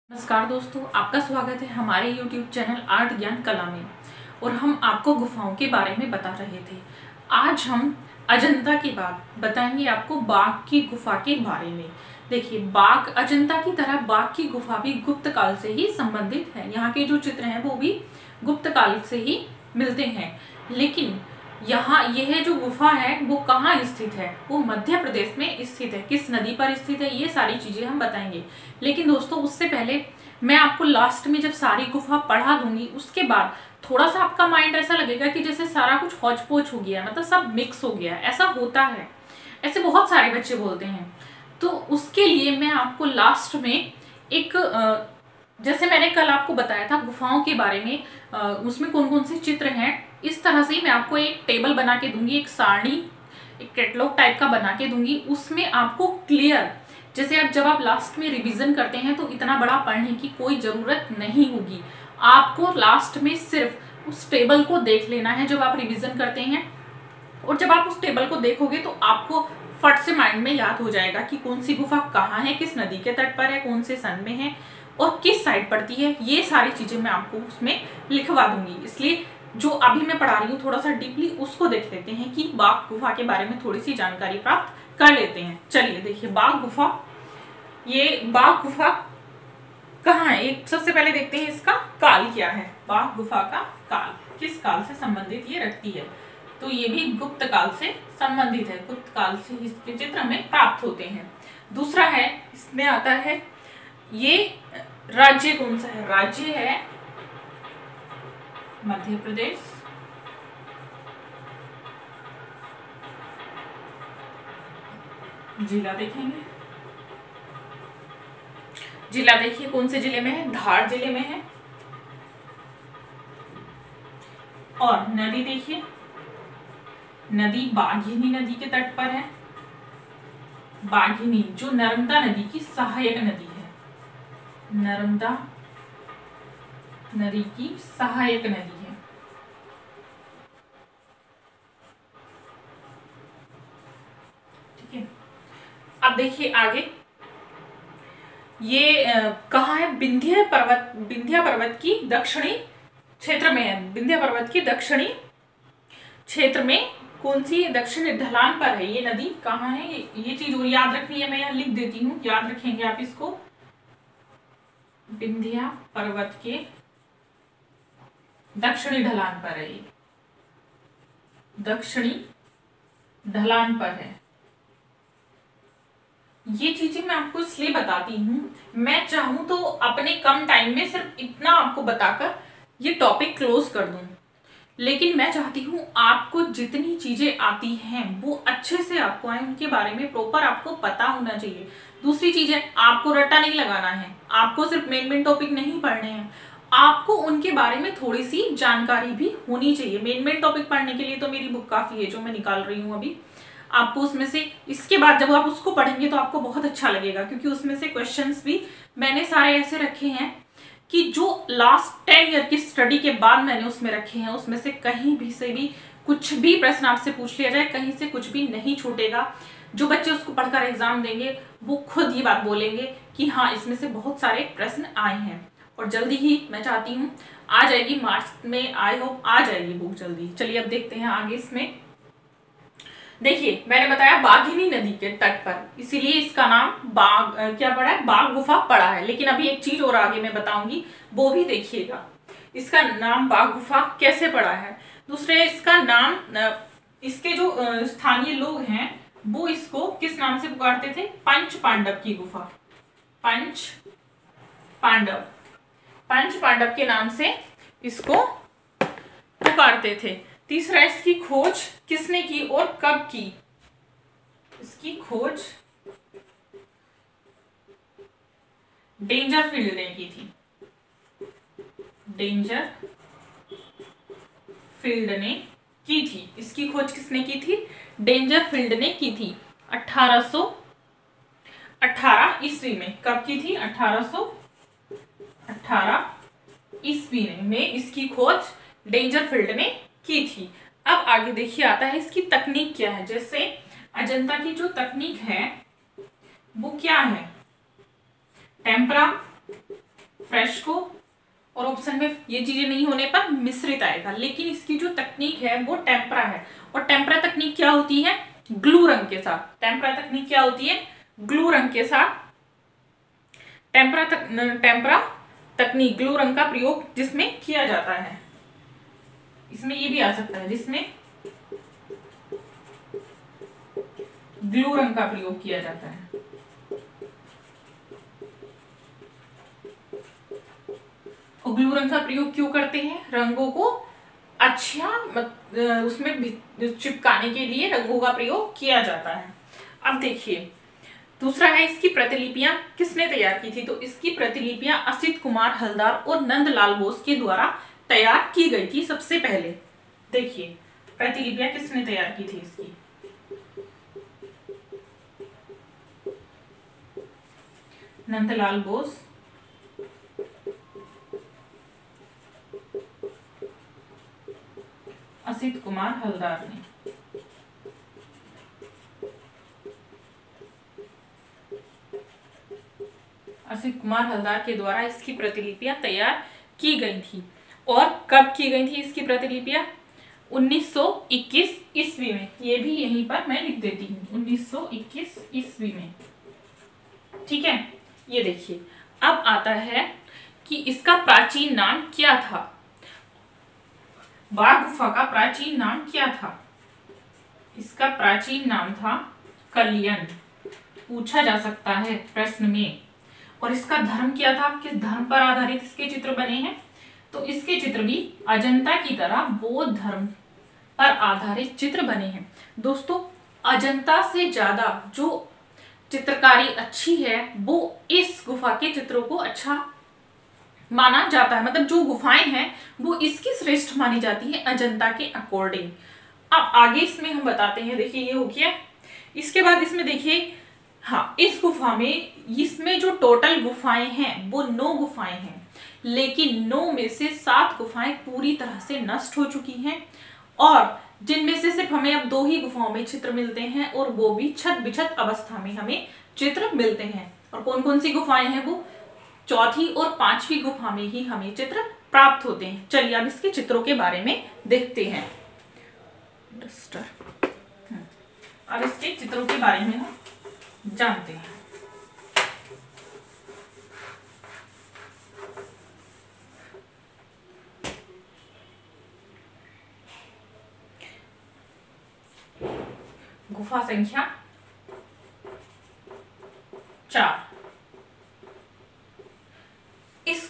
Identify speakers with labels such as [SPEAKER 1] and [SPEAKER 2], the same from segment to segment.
[SPEAKER 1] नमस्कार दोस्तों, आपका स्वागत है हमारे YouTube चैनल आर्ट ज्ञान कला में। और हम आपको गुफाओं के बारे में बता रहे थे। आज हम अजंता की बात बताएंगे आपको बाघ की गुफा के बारे में। देखिए, बाघ अजंता की तरह बाघ की गुफा भी गुप्त काल से ही संबंधित है। यहाँ के जो चित्र हैं वो भी गुप्त काल से ही मिलते हैं। लेकिन यहाँ यह जो गुफा है वो कहाँ स्थित है, वो मध्य प्रदेश में स्थित है। किस नदी पर स्थित है, ये सारी चीजें हम बताएंगे। लेकिन दोस्तों, उससे पहले मैं आपको लास्ट में जब सारी गुफा पढ़ा दूंगी उसके बाद थोड़ा सा आपका माइंड ऐसा लगेगा कि जैसे सारा कुछ हौच पौच हो गया, मतलब सब मिक्स हो गया। ऐसा होता है, ऐसे बहुत सारे बच्चे बोलते हैं। तो उसके लिए मैं आपको लास्ट में एक जैसे मैंने कल आपको बताया था गुफाओं के बारे में, उसमें कौन कौन से चित्र हैं, इस तरह से मैं आपको एक टेबल बना के दूंगी, एक सारणी, एक कैटलॉग टाइप का बना के दूंगी। उसमें आपको क्लियर, जैसे अब जब आप लास्ट में रिवीजन करते हैं तो इतना बड़ा पढ़ने की कोई ज़रूरत नहीं होगी। आपको लास्ट में सिर्फ उस टेबल को देख लेना है जब आप रिवीजन करते हैं। और जब आप उस टेबल को देखोगे तो आपको फट से माइंड में याद हो जाएगा कि कौन सी गुफा कहाँ है, किस नदी के तट पर है, कौन से सन में है और किस साइड पड़ती है। ये सारी चीज़ें मैं आपको उसमें लिखवा दूंगी। इसलिए जो अभी मैं पढ़ा रही हूँ थोड़ा सा डीपली उसको देख लेते हैं कि बाघ गुफा के बारे में थोड़ी सी जानकारी प्राप्त कर लेते हैं। चलिए देखिए, बाघ गुफा, ये बाघ गुफा कहाँ है, एक सबसे पहले देखते हैं इसका काल क्या है। बाघ गुफा का काल किस काल से संबंधित ये रखती है, तो ये भी गुप्त काल से संबंधित है। गुप्त काल से इसके चित्र में प्राप्त होते हैं। दूसरा है, इसमें आता है ये राज्य कौन सा है, राज्य है मध्य प्रदेश। जिला देखेंगे, जिला देखिए कौन से जिले में है, धार जिले में है। और नदी देखिए, नदी बाघिनी नदी के तट पर है। बाघिनी जो नर्मदा नदी की सहायक नदी है, नर्मदा नदी की सहायक नदी है। ठीक है, अब देखिए आगे, ये कहाँ है, विंध्य पर्वत की दक्षिणी क्षेत्र में है। विंध्य पर्वत की दक्षिणी क्षेत्र में कौन सी दक्षिणी ढलान पर है ये नदी, कहाँ है, ये चीज और याद रखनी है। मैं यहाँ लिख देती हूँ, याद रखेंगे आप इसको। विंध्य पर्वत के दक्षिणी ढलान पर है, ये दक्षिणी ढलान पर है। ये चीजें मैं आपको इसलिए बताती हूँ, मैं चाहूं तो अपने कम टाइम में सिर्फ इतना आपको बताकर ये टॉपिक क्लोज कर दूं। लेकिन मैं चाहती हूँ आपको जितनी चीजें आती हैं वो अच्छे से आपको आए, उनके बारे में प्रॉपर आपको पता होना चाहिए। दूसरी चीज है, आपको रट्टा नहीं लगाना है, आपको सिर्फ मेन टॉपिक नहीं पढ़ने हैं, आपको उनके बारे में थोड़ी सी जानकारी भी होनी चाहिए। मेन टॉपिक पढ़ने के लिए तो मेरी बुक काफी है जो मैं निकाल रही हूँ अभी। आपको उसमें से इसके बाद जब आप उसको पढ़ेंगे तो आपको बहुत अच्छा लगेगा, क्योंकि उसमें से क्वेश्चंस भी मैंने सारे ऐसे रखे हैं कि जो लास्ट 10 ईयर की स्टडी के बाद मैंने उसमें रखे हैं, उसमें से कहीं भी से भी कुछ भी प्रश्न आपसे पूछ लिया जाए, कहीं से कुछ भी नहीं छूटेगा। जो बच्चे उसको पढ़कर एग्जाम देंगे वो खुद ये बात बोलेंगे कि हाँ, इसमें से बहुत सारे प्रश्न आए हैं। और जल्दी ही मैं चाहती हूँ आ जाएगी, मार्च में आई होप आ जाएगी बुक जल्दी। चलिए अब देखते हैं आगे। इसमें देखिए, मैंने बताया बाघिनी नदी के तट पर, इसीलिए इसका नाम बाघ क्या पड़ा है, बाघ गुफा पड़ा है। लेकिन अभी एक चीज और आगे मैं बताऊंगी, वो भी देखिएगा। इसका नाम बाघ गुफा कैसे पड़ा है। दूसरे, इसका नाम, इसके जो स्थानीय लोग हैं वो इसको किस नाम से पुकारते थे, पंच पांडव की गुफा, पंच पांडव के नाम से इसको पुकारते थे। तीसरा, इसकी खोज किसने की और कब की, इसकी खोज डेंजरफील्ड ने की थी, डेंजरफील्ड ने की थी। इसकी खोज किसने की थी, डेंजरफील्ड ने की थी 1818 ईस्वी में। कब की थी, 1818 ईस्वी में इसकी खोज डेंजरफील्ड ने की थी। अब आगे देखिए आता है इसकी तकनीक क्या है। जैसे अजंता की जो तकनीक है वो क्या है, टेम्परा, फ्रेश को, और ऑप्शन में ये चीजें नहीं होने पर मिश्रित आएगा। लेकिन इसकी जो तकनीक है वो टेम्परा है। और टेम्परा तकनीक क्या होती है? ग्लू रंग के साथ। टेम्परा तकनीक क्या होती है? ग्लू रंग के साथ। टेम्परा तकनीक ग्लू रंग का प्रयोग जिसमें किया जाता है। इसमें ये भी आ सकता है जिसमें ग्लू रंग का प्रयोग किया जाता है। और ग्लू रंग का प्रयोग क्यों करते हैं? रंगों को अच्छा उसमें चिपकाने के लिए रंगों का प्रयोग किया जाता है। अब देखिए दूसरा है, इसकी प्रतिलिपियां किसने तैयार की थी? तो इसकी प्रतिलिपियां असित कुमार हलदार और नंदलाल बोस के द्वारा तैयार की गई थी सबसे पहले। देखिए प्रतिलिपियां किसने तैयार की थी इसकी? नंदलाल बोस, असित कुमार हलदार ने। असित कुमार हलदार के द्वारा इसकी प्रतिलिपियां तैयार की गई थी। और कब की गई थी इसकी प्रतिलिपियां? 1921 ईस्वी में। ये भी यहीं पर मैं लिख देती हूँ, 1921 ईस्वी में। ठीक है, ये देखिए अब आता है कि इसका प्राचीन नाम क्या था। बाघ गुफा का प्राचीन नाम क्या था? इसका प्राचीन नाम था कलियन। पूछा जा सकता है प्रश्न में। और इसका धर्म क्या था? किस धर्म पर आधारित इसके चित्र बने हैं? तो इसके चित्र भी अजंता की तरह बौद्ध धर्म पर आधारित चित्र बने हैं। दोस्तों अजंता से ज्यादा जो चित्रकारी अच्छी है वो इस गुफा के चित्रों को अच्छा माना जाता है। मतलब जो गुफाएं हैं वो इसकी श्रेष्ठ मानी जाती है अजंता के अकॉर्डिंग। अब आगे इसमें हम बताते हैं। देखिए ये हो गया। इसके बाद इसमें देखिए, हाँ इस गुफा में, इसमें जो टोटल गुफाएं हैं वो 9 गुफाएं हैं। लेकिन 9 में से 7 गुफाएं पूरी तरह से नष्ट हो चुकी हैं और जिनमें से सिर्फ हमें अब 2 ही गुफाओं में चित्र मिलते हैं और वो भी छत बिछत अवस्था में हमें चित्र मिलते हैं। और कौन कौन सी गुफाएं हैं? वो चौथी और 5वीं गुफा में ही हमें चित्र प्राप्त होते हैं। चलिए अब इसके चित्रों के बारे में देखते हैं। अब इसके चित्रों के बारे में हम जानते हैं। गुफा संख्या 4। इस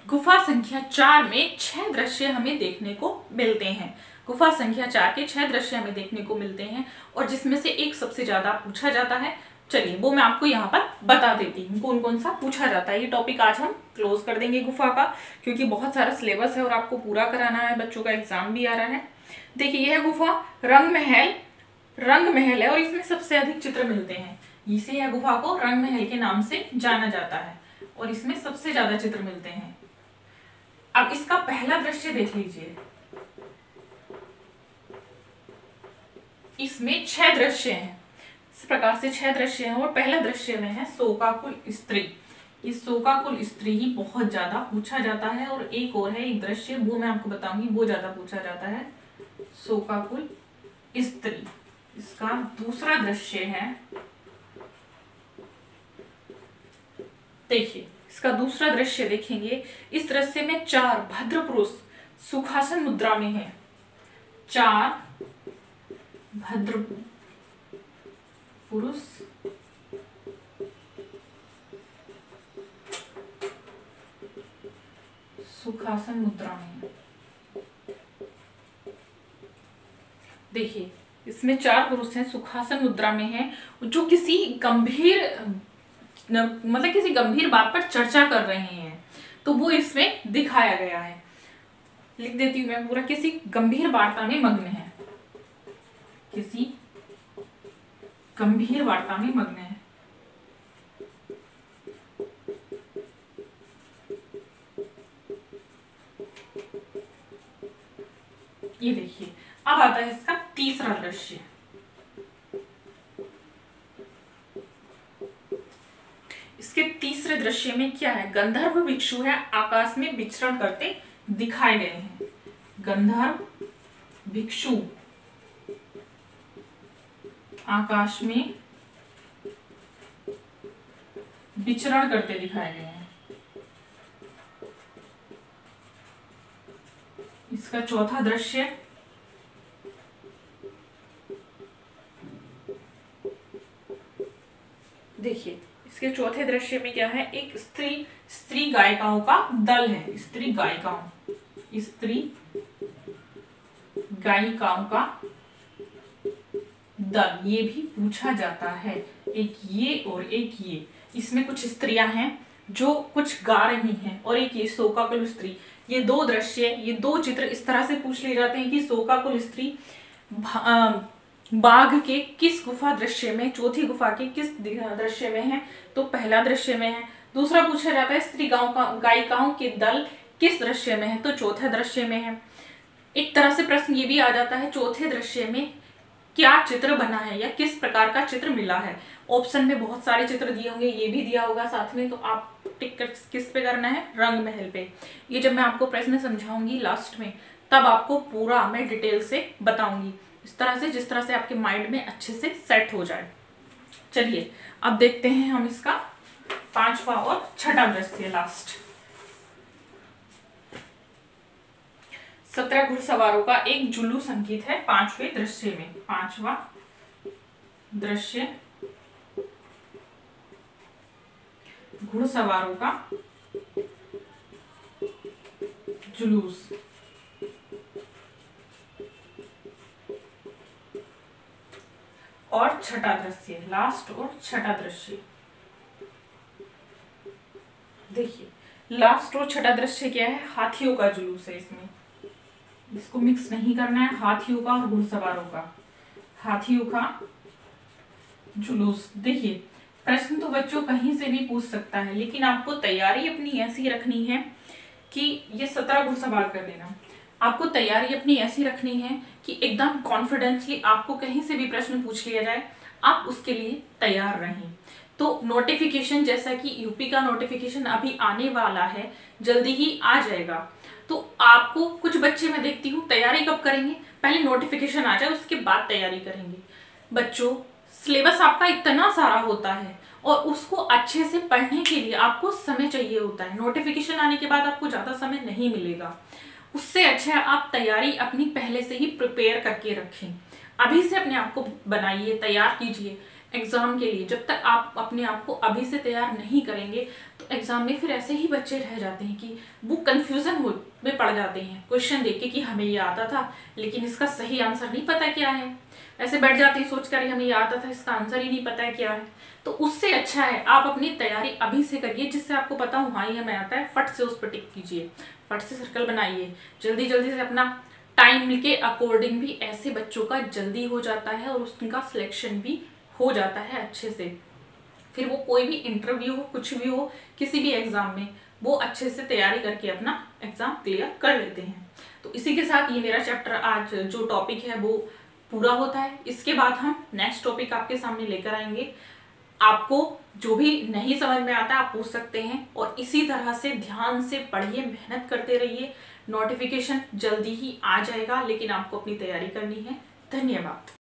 [SPEAKER 1] गुफा संख्या 4 में 6 दृश्य हमें देखने को मिलते हैं। गुफा संख्या 4 के 6 दृश्य हमें देखने को मिलते हैं और जिसमें से एक सबसे ज्यादा पूछा जाता है। चलिए वो मैं आपको यहाँ पर बता देती हूँ कौन कौन सा पूछा जाता है। ये टॉपिक आज हम क्लोज कर देंगे गुफा का, क्योंकि बहुत सारा सिलेबस है और आपको पूरा कराना है। बच्चों का एग्जाम भी आ रहा है। देखिए यह गुफा रंग महल है और इसमें सबसे अधिक चित्र मिलते हैं। इसे यह गुफा को रंग महल के नाम से जाना जाता है और इसमें सबसे ज्यादा चित्र मिलते हैं। अब इसका पहला दृश्य देख लीजिए। इसमें 6 दृश्य हैं। इस प्रकार से 6 दृश्य हैं और पहला दृश्य में है शोकाकुल स्त्री। इस शोकाकुल स्त्री ही बहुत ज्यादा पूछा जाता है। और एक और है एक दृश्य, वो मैं आपको बताऊंगी, वो ज्यादा पूछा जाता है, शोकाकुल स्त्री। इसका दूसरा दृश्य है, देखिए इसका दूसरा दृश्य देखेंगे। इस दृश्य में 4 भद्र पुरुष सुखासन मुद्रा में हैं। 4 भद्र पुरुष सुखासन मुद्रा में। देखिए इसमें 4 पुरुष हैं, सुखासन मुद्रा में हैं, जो किसी गंभीर बात पर चर्चा कर रहे हैं। तो वो इसमें दिखाया गया है। लिख देती हूँ मैं पूरा। किसी गंभीर वार्ता में मग्न है। किसी गंभीर वार्ता में मग्न है। ये देखिए अब आता है इसका तीसरा दृश्य। इसके तीसरे दृश्य में क्या है? गंधर्व भिक्षु है, आकाश में विचरण करते दिखाए गए हैं। गंधर्व भिक्षु आकाश में विचरण करते दिखाए गए हैं। इसका चौथा दृश्य देखिए, इसके चौथे दृश्य में क्या है? एक स्त्री गायिकाओं का दल है। स्त्री गायिकाओं का दल, ये भी पूछा जाता है। एक ये और एक ये, इसमें कुछ स्त्रियां हैं जो कुछ गा रही हैं और एक ये शोकाकुल स्त्री। ये दो दृश्य, ये दो चित्र इस तरह से पूछ लिए जाते हैं कि शोकाकुल स्त्री बाघ के किस गुफा दृश्य में, चौथी गुफा के किस दृश्य में है? तो पहला दृश्य में है। दूसरा पूछा जाता है स्त्री गायिकाओं के दल किस दृश्य में है? तो चौथे दृश्य में है। एक तरह से प्रश्न ये भी आ जाता है, चौथे दृश्य में क्या चित्र बना है या किस प्रकार का चित्र मिला है? ऑप्शन में बहुत सारे चित्र दिए होंगे, ये भी दिया होगा साथ में, तो आप टिक किस पे करना है? रंग महल पे। ये जब मैं आपको प्रश्न समझाऊंगी लास्ट में, तब आपको पूरा मैं डिटेल से बताऊंगी, इस तरह से जिस तरह से आपके माइंड में अच्छे से सेट हो जाए। चलिए अब देखते हैं हम इसका पांचवा और छठा दृश्य लास्ट। 17 घुड़सवारों का एक जुलूस अंकित है पांचवें दृश्य में। पांचवा दृश्य घुड़सवारों का जुलूस। और छठा दृश्य लास्ट और छठा दृश्य देखिए, लास्ट और छठा दृश्य क्या है? हाथियों का जुलूस है। इसमें इसको मिक्स नहीं करना है, हाथियों का और घुड़सवारों का। हाथियों का जुलूस। देखिए, प्रश्न तो बच्चों कहीं से भी पूछ सकता है, लेकिन आपको तैयारी अपनी ऐसी रखनी है कि ये 17 घुड़सवार कर देना। आपको तैयारी अपनी ऐसी रखनी है कि एकदम कॉन्फिडेंसली आपको कहीं से भी प्रश्न पूछ लिया जाए, आप उसके लिए तैयार रहें। तो नोटिफिकेशन, जैसा कि यूपी का नोटिफिकेशन अभी आने वाला है, जल्दी ही आ जाएगा, तो आपको कुछ बच्चे मैं देखती हूँ तैयारी कब करेंगे? पहले नोटिफिकेशन आ जाए उसके बाद तैयारी करेंगे। बच्चों, सिलेबस आपका इतना सारा होता है और उसको अच्छे से पढ़ने के लिए आपको समय चाहिए होता है। नोटिफिकेशन आने के बाद आपको ज्यादा समय नहीं मिलेगा। उससे अच्छा है आप तैयारी अपनी पहले से ही प्रिपेयर करके रखें। अभी से अपने आप को बनाइए, तैयार कीजिए एग्जाम के लिए। जब तक आप अपने आप को अभी से तैयार नहीं करेंगे तो एग्जाम में फिर ऐसे ही बच्चे रह जाते हैं कि वो कंफ्यूजन में पड़ जाते हैं क्वेश्चन देख के कि हमें ये आता था लेकिन इसका सही आंसर नहीं पता क्या है। ऐसे बैठ जाते हैं सोच कर हमें ये आता था, इसका आंसर ही नहीं पता है क्या है। तो उससे अच्छा है आप अपनी तैयारी अभी से करिए, जिससे आपको पता हो हाँ ये हमें आता है, फट से उस पर टिक कीजिए, फट से सर्कल बनाइए, जल्दी जल्दी से अपना टाइम के अकॉर्डिंग भी ऐसे बच्चों का जल्दी हो जाता है और उनका सिलेक्शन भी हो जाता है अच्छे से। फिर वो कोई भी इंटरव्यू हो, कुछ भी हो, किसी भी एग्जाम में वो अच्छे से तैयारी करके अपना एग्जाम क्लियर कर लेते हैं। तो इसी के साथ ये मेरा चैप्टर आज जो टॉपिक है वो पूरा होता है। इसके बाद हम नेक्स्ट टॉपिक आपके सामने लेकर आएंगे। आपको जो भी नहीं समझ में आता आप पूछ सकते हैं और इसी तरह से ध्यान से पढ़िए, मेहनत करते रहिए। नोटिफिकेशन जल्दी ही आ जाएगा, लेकिन आपको अपनी तैयारी करनी है। धन्यवाद।